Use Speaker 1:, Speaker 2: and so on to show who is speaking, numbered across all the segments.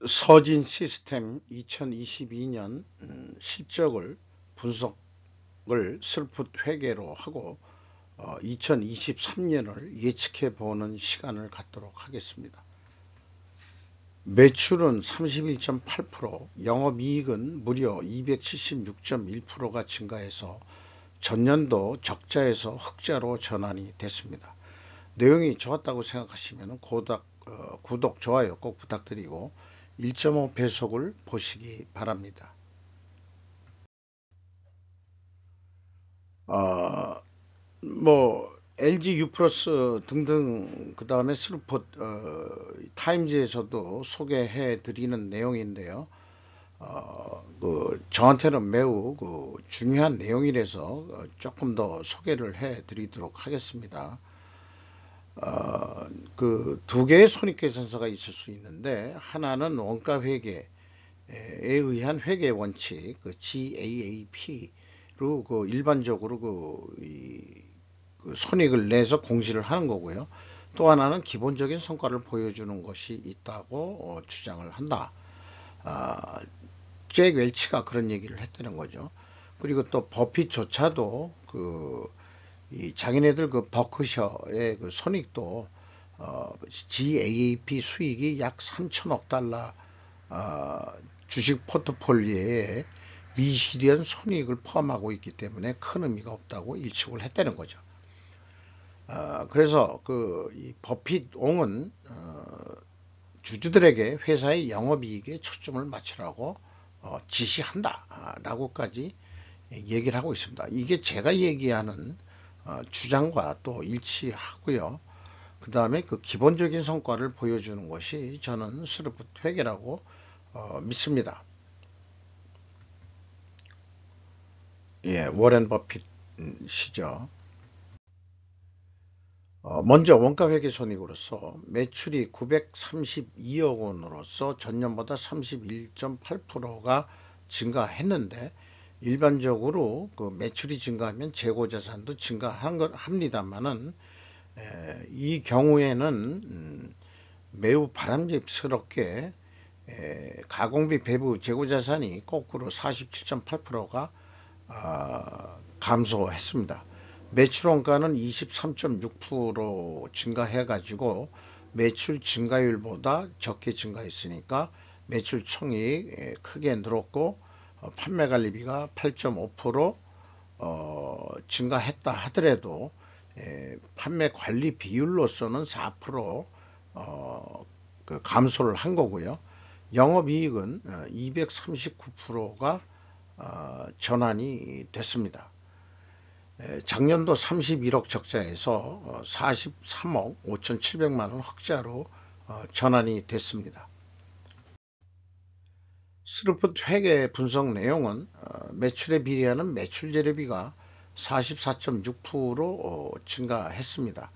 Speaker 1: 서진 시스템 2022년 실적을 분석을 슬풋 회계로 하고 2023년을 예측해 보는 시간을 갖도록 하겠습니다. 매출은 31.8%, 영업이익은 무려 276.1%가 증가해서 전년도 적자에서 흑자로 전환이 됐습니다. 내용이 좋았다고 생각하시면 구독, 좋아요 꼭 부탁드리고 1.5 배속을 보시기 바랍니다. LG U+ 등등 그 다음에 슬풋 타임즈에서도 소개해 드리는 내용인데요. 저한테는 매우 중요한 내용이라서 조금 더 소개를 해 드리도록 하겠습니다. 두 개의 손익계산서가 있을 수 있는데, 하나는 원가회계에 의한 회계 원칙, GAAP로 일반적으로 손익을 내서 공시를 하는 거고요. 또 하나는 기본적인 성과를 보여주는 것이 있다고 주장을 한다. 잭 웰치가 그런 얘기를 했다는 거죠. 그리고 또 버핏조차도 자기네들 버크셔의 손익도 GAAP 수익이 약 3천억 달러 주식 포트폴리오에 미실현 손익을 포함하고 있기 때문에 큰 의미가 없다고 일축을 했다는 거죠. 그래서 이 버핏 옹은 주주들에게 회사의 영업이익에 초점을 맞추라고 지시한다 라고까지 얘기를 하고 있습니다. 이게 제가 얘기하는 주장과 또 일치하고요. 그 다음에 기본적인 성과를 보여주는 것이 저는 슬풋 회계라고 믿습니다. 예, 워렌 버핏이죠. 먼저 원가회계 손익으로서 매출이 932억 원으로서 전년보다 31.8%가 증가했는데, 일반적으로 매출이 증가하면 재고자산도 증가합니다만은 이 경우에는 매우 바람직스럽게 가공비 배부 재고자산이 거꾸로 47.8%가 감소했습니다. 매출 원가는 23.6% 증가해 가지고 매출 증가율보다 적게 증가했으니까 매출 총익 크게 늘었고, 판매관리비가 8.5% 증가했다 하더라도 판매관리 비율로서는 4% 감소를 한 거고요. 영업이익은 239%가 전환이 됐습니다. 작년도 31억 적자에서 43억 5,700만원 흑자로 전환이 됐습니다. 슬풋 회계 분석 내용은 매출에 비례하는 매출 재료비가 44.6% 증가했습니다.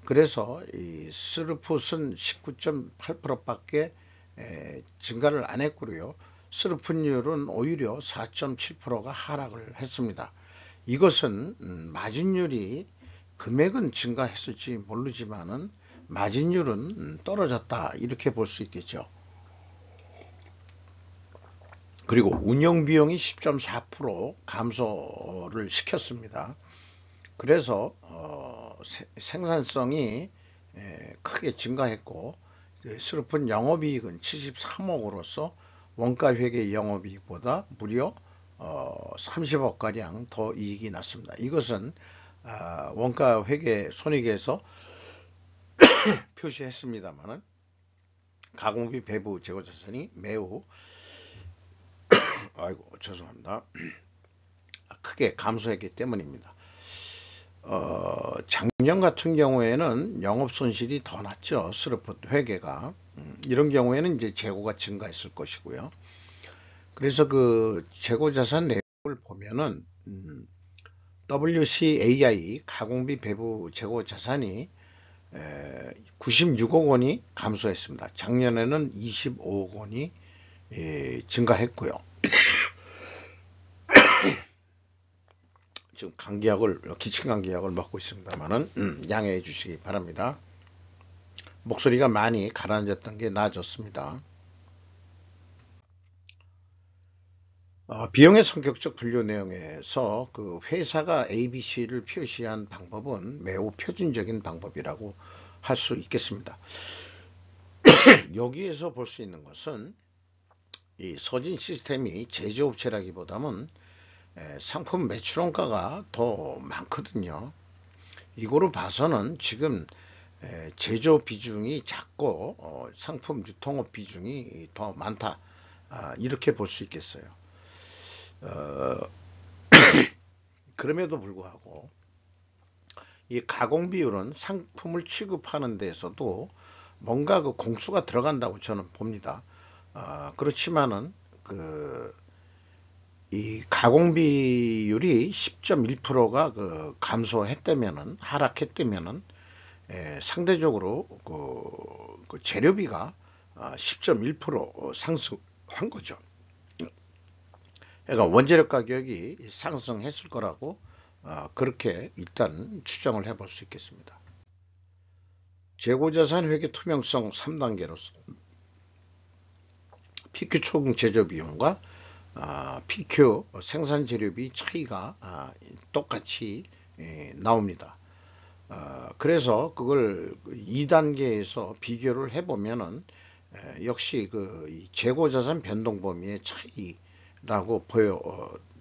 Speaker 1: 그래서 이 슬풋은 19.8%밖에 증가를 안 했고요. 슬풋율은 오히려 4.7%가 하락을 했습니다. 이것은 마진율이 금액은 증가했을지 모르지만은 마진율은 떨어졌다 이렇게 볼 수 있겠죠. 그리고 운영비용이 10.4% 감소를 시켰습니다. 그래서 생산성이 크게 증가했고, 슬풋 영업이익은 73억으로서 원가회계 영업이익보다 무려 30억가량 더 이익이 났습니다. 이것은 원가회계 손익에서 표시했습니다만 가공비 배부 재고자산이 매우 죄송합니다. 크게 감소했기 때문입니다. 작년 같은 경우에는 영업손실이 더 났죠. 슬풋 회계가. 이런 경우에는 이제 재고가 증가했을 것이고요. 그래서 재고자산 내용을 보면은 WCAI 가공비 배부 재고자산이 96억 원이 감소했습니다. 작년에는 25억 원이 증가했고요. 지금 기침 감기약을 먹고 있습니다만은 양해해 주시기 바랍니다. 목소리가 많이 가라앉았던 게 나아졌습니다. 비용의 성격적 분류 내용에서 그 회사가 ABC를 표시한 방법은 매우 표준적인 방법이라고 할 수 있겠습니다. 여기에서 볼 수 있는 것은 이 서진 시스템이 제조업체라기보다는 상품 매출원가가 더 많거든요. 이거로 봐서는 지금 제조 비중이 작고 상품 유통업 비중이 더 많다. 이렇게 볼 수 있겠어요. 어, 그럼에도 불구하고 이 가공 비율은 상품을 취급하는 데에서도 뭔가 그 공수가 들어간다고 저는 봅니다. 그렇지만은 그 이 가공 비율이 10.1%가 그 감소했다면은 하락했다면은 상대적으로 그 재료비가 10.1% 상승한 거죠. 그러니까 원재료 가격이 상승했을 거라고 그렇게 일단 추정을 해볼 수 있겠습니다. 재고자산 회계 투명성 3단계로서 PQ 총 제조 비용과 PQ 생산 재료비 차이가 똑같이 나옵니다. 그래서 그걸 2단계에서 비교를 해보면은 역시 그 재고자산 변동 범위의 차이라고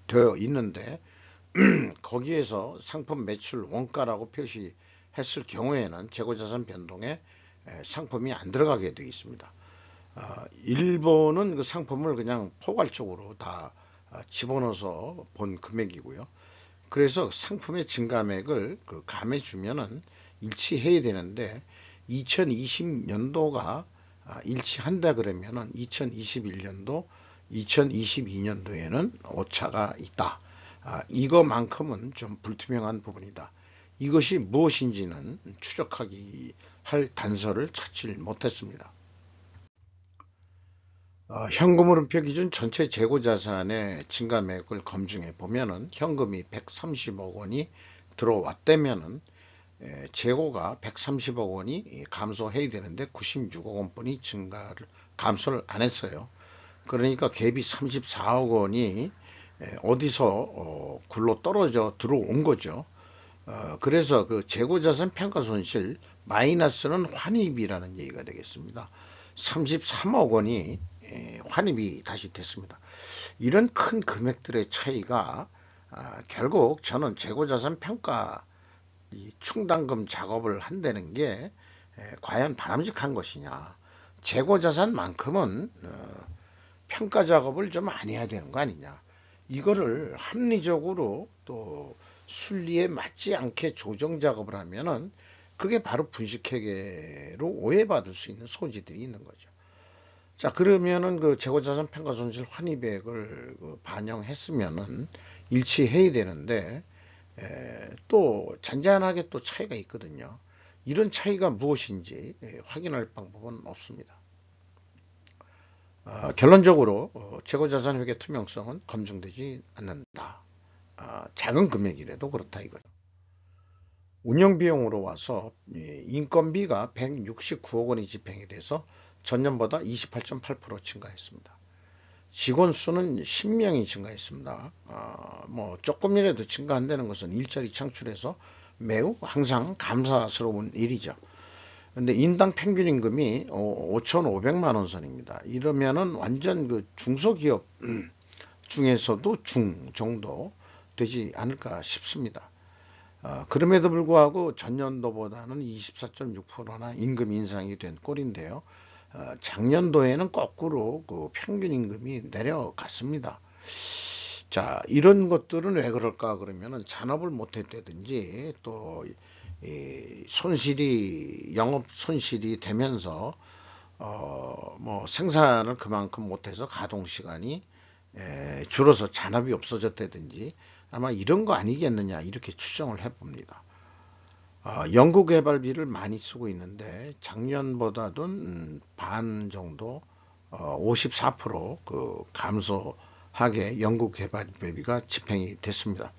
Speaker 1: 되어 있는데 거기에서 상품 매출 원가라고 표시했을 경우에는 재고자산 변동에 상품이 안 들어가게 되어 있습니다. 일본은 그 상품을 그냥 포괄적으로 다 집어넣어서 본 금액이고요. 그래서 상품의 증가액을 그 감해 주면은 일치해야 되는데 2020년도가 일치한다 그러면은 2021년도, 2022년도에는 오차가 있다. 이거만큼은 좀 불투명한 부분이다. 이것이 무엇인지는 추적하기 할 단서를 찾지 못했습니다. 현금흐름표 기준 전체 재고자산의 증가액을 검증해 보면은 현금이 130억 원이 들어왔다면은 재고가 130억 원이 감소해야 되는데 96억 원뿐이 감소를 안 했어요. 그러니까 갭이 34억 원이 어디서 굴러 떨어져 들어온 거죠. 그래서 그 재고자산 평가손실 마이너스는 환입이라는 얘기가 되겠습니다. 33억 원이 환입이 다시 됐습니다. 이런 큰 금액들의 차이가 결국 저는 재고자산 평가 충당금 작업을 한다는 게 과연 바람직한 것이냐. 재고자산만큼은 평가 작업을 좀 안 해야 되는 거 아니냐. 이거를 합리적으로 또 순리에 맞지 않게 조정 작업을 하면은 그게 바로 분식회계로 오해받을 수 있는 소지들이 있는 거죠. 자, 그러면은 그 재고자산 평가손실 환입액을 반영했으면은 일치해야 되는데 또 잔잔하게 또 차이가 있거든요. 이런 차이가 무엇인지 확인할 방법은 없습니다. 결론적으로 재고자산 회계 투명성은 검증되지 않는다. 작은 금액이라도 그렇다 이거죠. 운영비용으로 와서 인건비가 169억 원이 집행이 돼서 전년보다 28.8% 증가했습니다. 직원 수는 10명이 증가했습니다. 뭐 조금이라도 증가한다는 것은 일자리 창출해서 매우 항상 감사스러운 일이죠. 근데 인당 평균 임금이 5,500만 원 선입니다. 이러면은 완전 그 중소기업 중에서도 중 정도 되지 않을까 싶습니다. 그럼에도 불구하고 전년도보다는 24.6%나 임금 인상이 된 꼴인데요. 작년도에는 거꾸로 그 평균 임금이 내려갔습니다. 자, 이런 것들은 왜 그럴까 그러면은 잔업을 못했다든지 또 영업 손실이 되면서 뭐 생산을 그만큼 못해서 가동 시간이 줄어서 잔업이 없어졌다든지 아마 이런 거 아니겠느냐 이렇게 추정을 해봅니다. 연구개발비를 많이 쓰고 있는데 작년보다도 반 정도 54%그 감소하게 연구개발비가 집행이 됐습니다.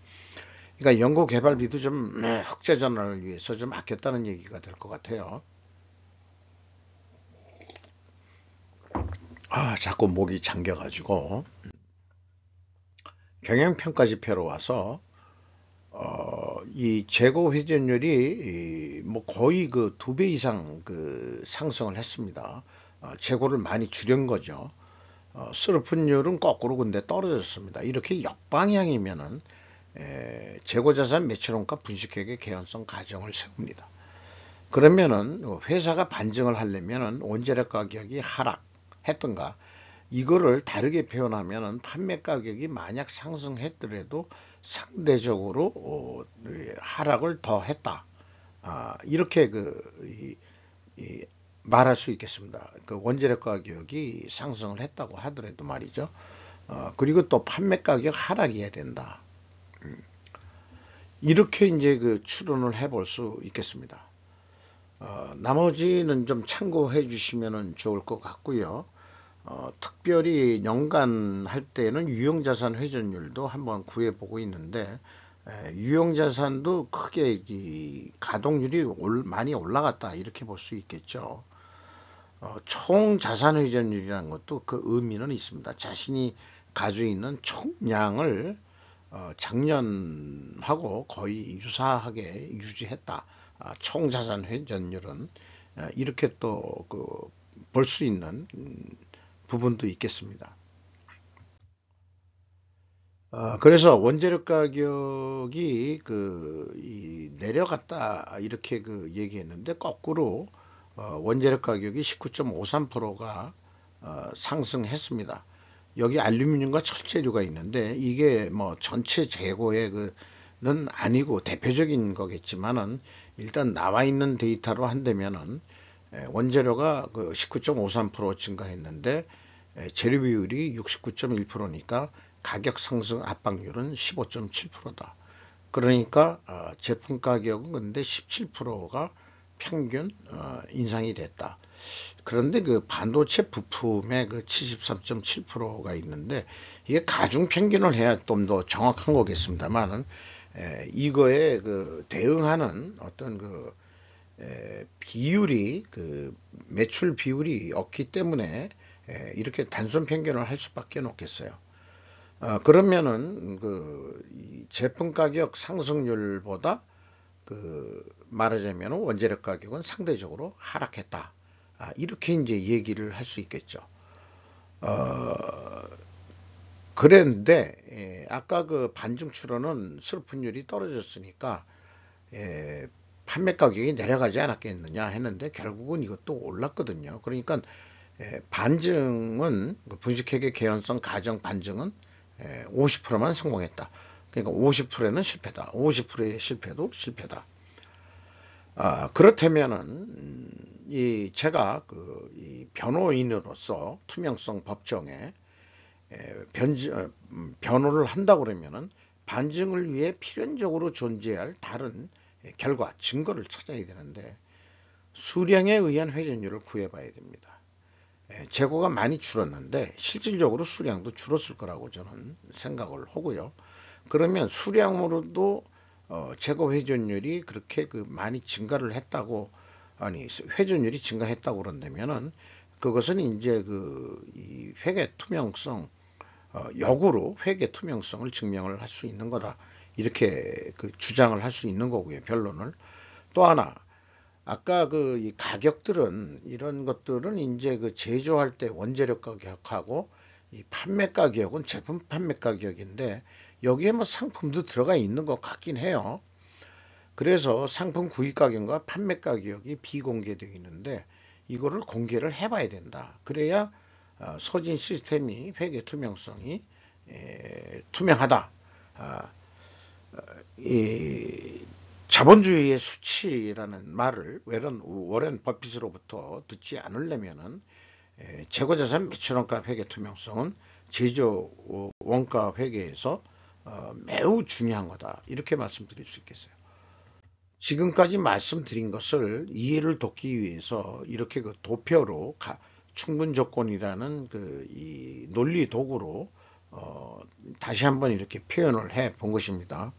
Speaker 1: 그러니까 연구개발비도 좀 흑자 전환을 위해서 좀 아꼈다는 얘기가 될 것 같아요. 자꾸 목이 잠겨가지고 경영평가 지표로 와서 이 재고 회전율이 뭐 거의 그 2배 이상 그 상승을 했습니다. 재고를 많이 줄인 거죠. 수르픈율은 거꾸로 근데 떨어졌습니다. 이렇게 역방향이면은 재고자산 매출원가 분식회계 개연성 가정을 세웁니다. 그러면은 회사가 반증을 하려면은 원재료 가격이 하락했던가, 이거를 다르게 표현하면은 판매 가격이 만약 상승했더라도 상대적으로 하락을 더 했다. 이렇게 말할 수 있겠습니다. 그 원재료 가격이 상승을 했다고 하더라도 말이죠. 그리고 또 판매 가격 하락해야 된다. 이렇게 이제 그 추론을 해볼 수 있겠습니다. 나머지는 좀 참고해 주시면 좋을 것 같고요. 특별히 연간 할 때는 유형자산 회전율도 한번 구해보고 있는데, 유형자산도 크게 가동률이 많이 올라갔다 이렇게 볼 수 있겠죠. 총 자산 회전율이라는 것도 그 의미는 있습니다. 자신이 가지고 있는 총량을 작년하고 거의 유사하게 유지했다. 총 자산 회전율은 이렇게 또 볼 수 있는 부분도 있겠습니다. 그래서 원재료 가격이 내려갔다 이렇게 얘기했는데, 거꾸로 원재료 가격이 19.53%가 상승했습니다. 여기 알루미늄과 철재료가 있는데, 이게 뭐 전체 재고의 는 아니고 대표적인 거겠지만은, 일단 나와 있는 데이터로 한다면은 원재료가 19.53% 증가했는데 재료 비율이 69.1%니까 가격 상승 압박률은 15.7%다. 그러니까 제품 가격은 근데 17%가 평균 인상이 됐다. 그런데 그 반도체 부품의 73.7%가 있는데, 이게 가중 평균을 해야 좀 더 정확한 거겠습니다만은, 이거에 대응하는 어떤 비율이 매출 비율이 없기 때문에 이렇게 단순 편견을 할 수밖에 없겠어요. 그러면은 제품 가격 상승률보다 말하자면 원재료 가격은 상대적으로 하락했다. 이렇게 이제 얘기를 할 수 있겠죠. 그런데 아까 반증 출원은 슬픈율이 떨어졌으니까 판매 가격이 내려가지 않았겠느냐 했는데, 결국은 이것도 올랐거든요. 그러니까 반증은 분식회계 개연성 가정 반증은 50%만 성공했다. 그러니까 50%는 실패다. 50%의 실패도 실패다. 그렇다면은 제가 이 변호인으로서 투명성 법정에 변호를 한다고 그러면은 반증을 위해 필연적으로 존재할 다른 결과, 증거를 찾아야 되는데, 수량에 의한 회전율을 구해봐야 됩니다. 재고가 많이 줄었는데 실질적으로 수량도 줄었을 거라고 저는 생각을 하고요. 그러면 수량으로도 재고 회전율이 그렇게 많이 증가를 했다고, 아니 회전율이 증가했다고 그런다면은, 그것은 이제 이 회계 투명성, 역으로 회계 투명성을 증명을 할 수 있는 거다. 이렇게 주장을 할 수 있는 거고요. 변론을. 또 하나, 아까 이 가격들은, 이런 것들은 이제 제조할 때 원재료 가격하고 이 판매 가격은 제품 판매 가격인데, 여기에 뭐 상품도 들어가 있는 것 같긴 해요. 그래서 상품 구입 가격과 판매 가격이 비공개되어 있는데, 이거를 공개를 해봐야 된다. 그래야 소진 시스템이 회계 투명성이 투명하다. 이 자본주의의 수치라는 말을 워렌 버핏으로부터 듣지 않으려면은, 재고자산 매출원가 회계 투명성은 제조 원가 회계에서 매우 중요한 거다. 이렇게 말씀드릴 수 있겠어요. 지금까지 말씀드린 것을 이해를 돕기 위해서 이렇게 도표로 충분 조건이라는 이 논리 도구로 다시 한번 이렇게 표현을 해 본 것입니다.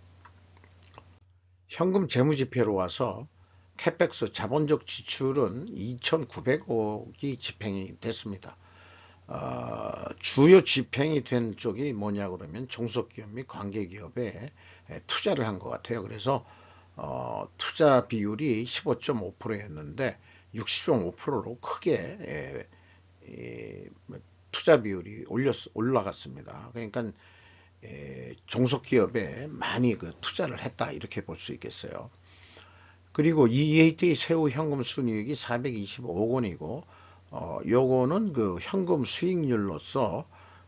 Speaker 1: 현금 재무지표로 와서 캐펙스 자본적 지출은 2,900억이 집행이 됐습니다. 주요 집행이 된 쪽이 뭐냐 그러면 중소기업 및 관계기업에 투자를 한 것 같아요. 그래서 투자 비율이 15.5%였는데 60.5%로 크게 투자 비율이 올라갔습니다. 그러니까 중소기업에 많이 그 투자를 했다 이렇게 볼 수 있겠어요. 그리고 EAT 세후 현금 순이익이 425억 원이고 요거는 그 현금 수익률로서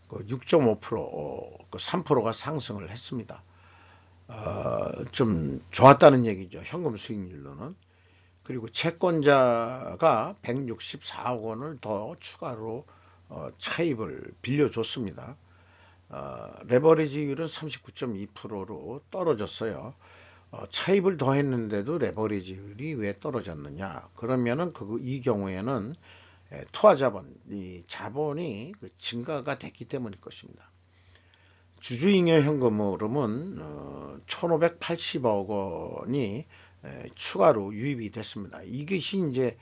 Speaker 1: 그 6.5%, 그 3%가 상승을 했습니다. 좀 좋았다는 얘기죠. 현금 수익률로는. 그리고 채권자가 164억 원을 더 추가로 차입을 빌려줬습니다. 레버리지율은 39.2%로 떨어졌어요. 차입을 더했는데도 레버리지율이 왜 떨어졌느냐? 그러면은 이 경우에는 투하자본, 이 자본이 그 증가가 됐기 때문일 것입니다. 주주잉여 현금 흐름은 1,580억 원이 추가로 유입이 됐습니다. 이것이 이제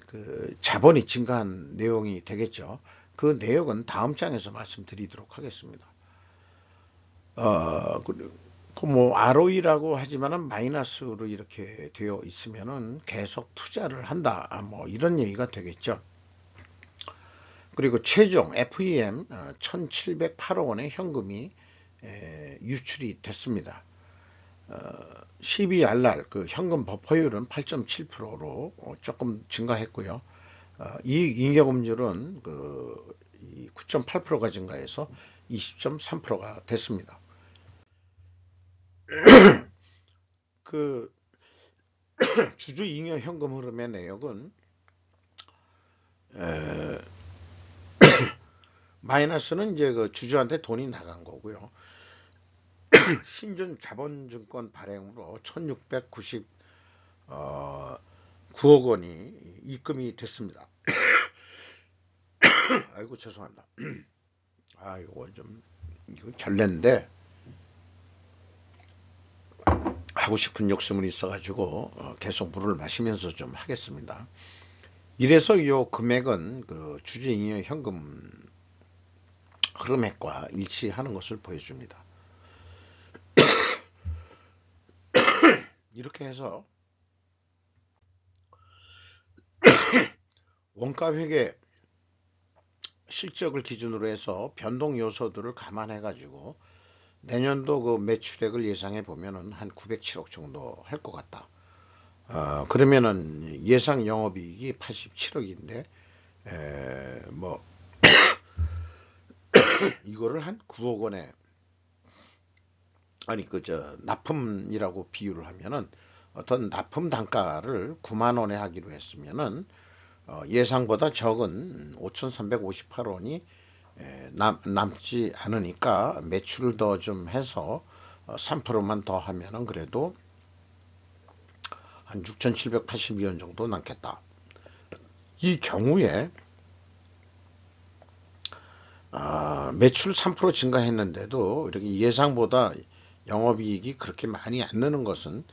Speaker 1: 그 자본이 증가한 내용이 되겠죠. 그 내용은 다음 장에서 말씀드리도록 하겠습니다. 뭐 ROE라고 하지만은 마이너스로 이렇게 되어 있으면은 계속 투자를 한다. 뭐 이런 얘기가 되겠죠. 그리고 최종 FEM 1,708억 원의 현금이 유출이 됐습니다. 12RR 그 현금 버퍼율은 8.7%로 조금 증가했고요. 이익 잉여금률은 그 9.8%가 증가해서 20.3%가 됐습니다. 그 주주 잉여 현금 흐름의 내역은 마이너스는 이제 그 주주한테 돈이 나간 거고요. 신준 자본증권 발행으로 1,699억 원이 입금이 됐습니다. 아이고 죄송합니다. 이거 결례인데 하고 싶은 욕심은 있어가지고 계속 물을 마시면서 좀 하겠습니다. 이래서 이 금액은 그 주주잉여 현금 흐름액과 일치하는 것을 보여줍니다. 이렇게 해서 원가회계 실적을 기준으로 해서 변동 요소들을 감안해 가지고 내년도 그 매출액을 예상해 보면은 한 907억 정도 할 것 같다. 그러면은 예상 영업이익이 87억인데 뭐 이거를 한 9억 원에 납품이라고 비유를 하면은 어떤 납품 단가를 9만 원에 하기로 했으면은 예상보다 적은 5,358원이 남지 않으니까 매출을 더 좀 해서 3%만 더 하면은 그래도 한 6,782원 정도 남겠다. 이 경우에 매출 3% 증가했는데도 이렇게 예상보다 영업이익이 그렇게 많이 안 느는 것은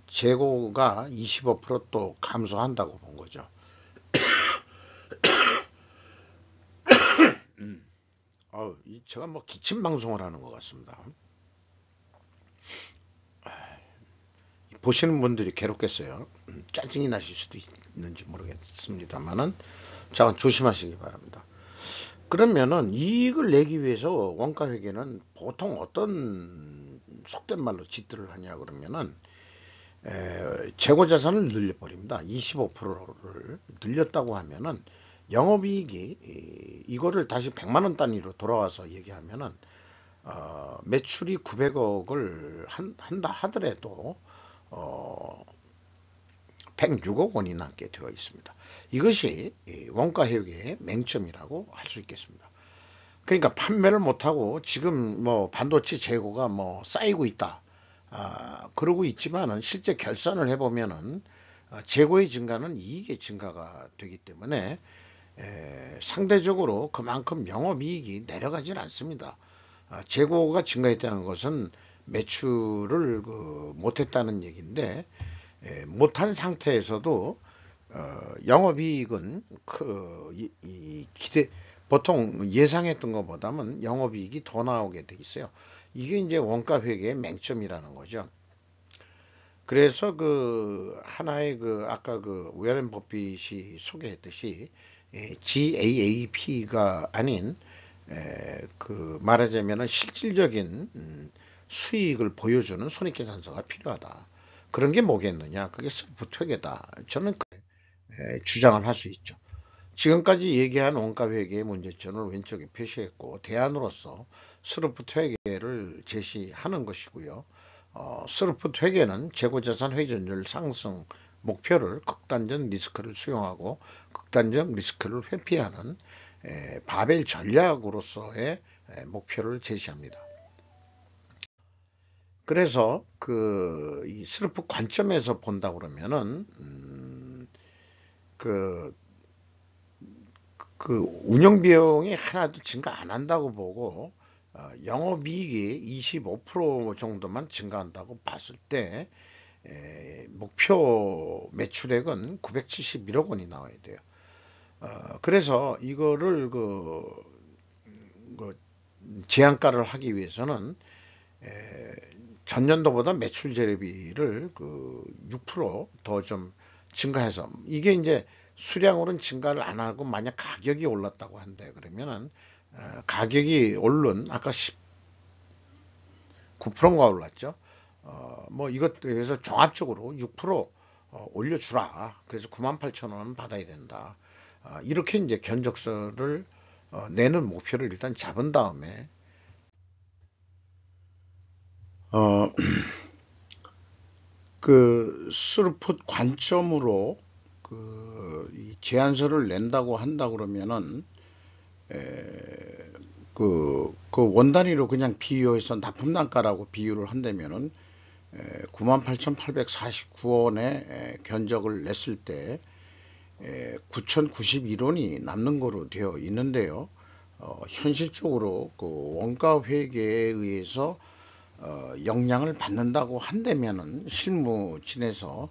Speaker 1: 재고가 25%또 감소한다고 본 거죠. 제가 뭐 기침 방송을 하는 것 같습니다. 보시는 분들이 괴롭겠어요. 짜증이 나실 수도 있는지 모르겠습니다만은 잠깐 조심하시기 바랍니다. 그러면은 이익을 내기 위해서 원가회계는 보통 어떤 속된 말로 짓들을 하냐 그러면은 재고자산을 늘려버립니다. 25%를 늘렸다고 하면은 영업이익이 이거를 다시 100만원 단위로 돌아와서 얘기하면은 매출이 900억을 한다 하더라도 106억 원이 남게 되어 있습니다. 이것이 원가회계의 맹점이라고 할 수 있겠습니다. 그러니까 판매를 못하고 지금 뭐 반도체 재고가 뭐 쌓이고 있다. 그러고 있지만은 실제 결산을 해보면은 재고의 증가는 이익의 증가가 되기 때문에 상대적으로 그만큼 영업이익이 내려가질 않습니다. 재고가 증가했다는 것은 매출을 못했다는 얘기인데 못한 상태에서도 영업이익은 보통 예상했던 것보다는 영업이익이 더 나오게 돼 있어요. 이게 이제 원가 회계의 맹점이라는 거죠. 그래서 그 하나의 아까 웨런 버핏이 소개했듯이 GAAP가 아닌 말하자면은 실질적인 수익을 보여주는 손익계산서가 필요하다. 그런 게 뭐겠느냐? 그게 스프트회계다. 저는 주장을 할 수 있죠. 지금까지 얘기한 원가회계의 문제점을 왼쪽에 표시했고 대안으로서 스루프트 회계를 제시하는 것이고요. 스루프트 회계는 재고자산 회전율 상승 목표를 극단적 리스크를 수용하고 극단적 리스크를 회피하는 바벨 전략으로서의 목표를 제시합니다. 그래서 이 스루프 관점에서 본다 그러면은 운영 비용이 하나도 증가 안 한다고 보고 영업이익이 25% 정도만 증가한다고 봤을 때 목표 매출액은 971억 원이 나와야 돼요. 그래서 이거를 제한가를 하기 위해서는 전년도보다 매출 재료비를 6%더 좀 증가해서 이게 이제 수량으로는 증가를 안 하고 만약 가격이 올랐다고 한다 그러면은 가격이 오른 아까 19%가 올랐죠. 뭐 이것에서 종합적으로 6% 올려주라. 그래서 98,000원은 받아야 된다. 이렇게 이제 견적서를 내는 목표를 일단 잡은 다음에 어, 스루풋 관점으로 이 제안서를 낸다고 한다 그러면은 원 단위로 그냥 비유해서 납품단가라고 비유를 한다면은 98,849원에 견적을 냈을 때 9,091원이 남는 거로 되어 있는데요. 현실적으로 원가 회계에 의해서 영향을 받는다고 한다면은 실무진에서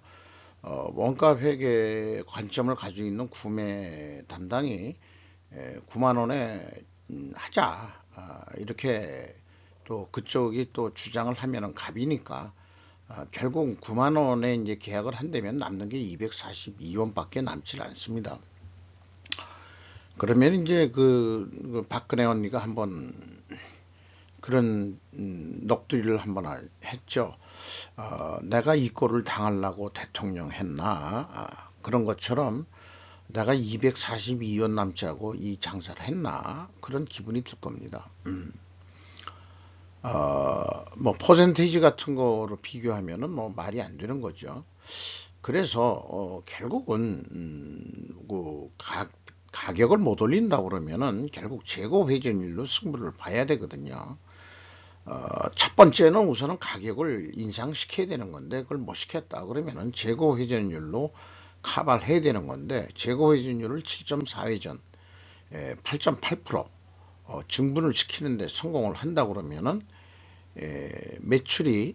Speaker 1: 원가 회계 관점을 가지고 있는 구매 담당이 9만 원에 하자 이렇게 또 그쪽이 또 주장을 하면은 갑이니까 결국 9만 원에 이제 계약을 한다면 남는 게 242원밖에 남질 않습니다. 그러면 이제 박근혜 언니가 한번 그런 넋두리를 한번 했죠. 내가 이 꼴을 당하려고 대통령 했나? 그런 것처럼 내가 242원 남지 하고 이 장사를 했나? 그런 기분이 들 겁니다. 뭐 퍼센테이지 같은 거로 비교하면은 뭐 말이 안 되는 거죠. 그래서 결국은 가격을 못 올린다 그러면은 결국 재고 회전율로 승부를 봐야 되거든요. 첫 번째는 우선은 가격을 인상시켜야 되는 건데 그걸 못 시켰다 그러면은 재고 회전율로 카바를 해야 되는 건데 재고 회전율을 7.4회전 8.8% 증분을 시키는데 성공을 한다 그러면은 매출이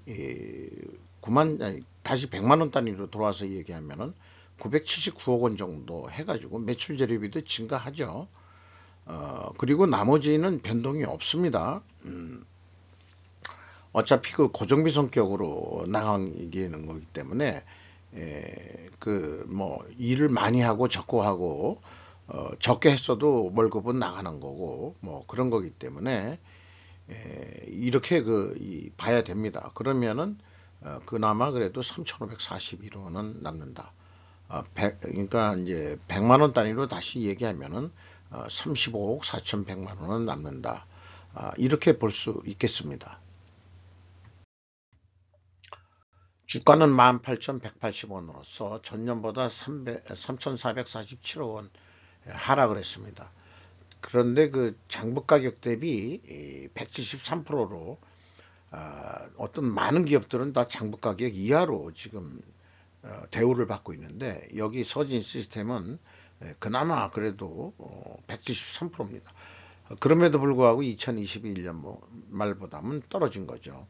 Speaker 1: 9만 다시 100만 원 단위로 돌아와서 얘기하면은 979억 원 정도 해가지고 매출 재료비도 증가하죠. 그리고 나머지는 변동이 없습니다. 어차피 고정비 성격으로 나가는 거기 때문에 뭐 일을 많이 하고 적고 하고 적게 했어도 월급은 나가는 거고 뭐 그런 거기 때문에 이렇게 봐야 됩니다. 그러면은 그나마 그래도 3,541원은 남는다. 그러니까 이제 100만 원 단위로 다시 얘기하면은 35억 4,100만 원은 남는다. 이렇게 볼 수 있겠습니다. 주가는 18,180원으로서 전년보다 3,447억 원 하락을 했습니다. 그런데 장부 가격 대비 173%로 어떤 많은 기업들은 다 장부 가격 이하로 지금 대우를 받고 있는데 여기 서진 시스템은 그나마 그래도 173%입니다. 그럼에도 불구하고 2021년 말보다는 떨어진 거죠.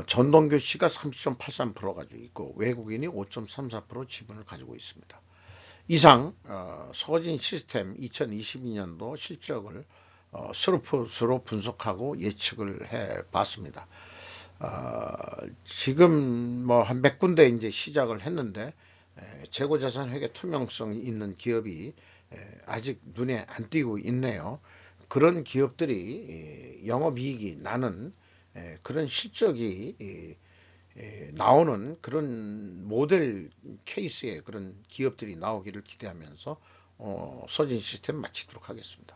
Speaker 1: 전동규 씨가 30.83% 가지고 있고 외국인이 5.34% 지분을 가지고 있습니다. 이상 서진 시스템 2022년도 실적을 스루풋으로 분석하고 예측을 해 봤습니다. 지금 뭐 한 100군데 이제 시작을 했는데 재고자산 회계 투명성이 있는 기업이 아직 눈에 안 띄고 있네요. 그런 기업들이 영업이익이 나는 그런 실적이 나오는 그런 모델 케이스의 그런 기업들이 나오기를 기대하면서 서진 시스템 마치도록 하겠습니다.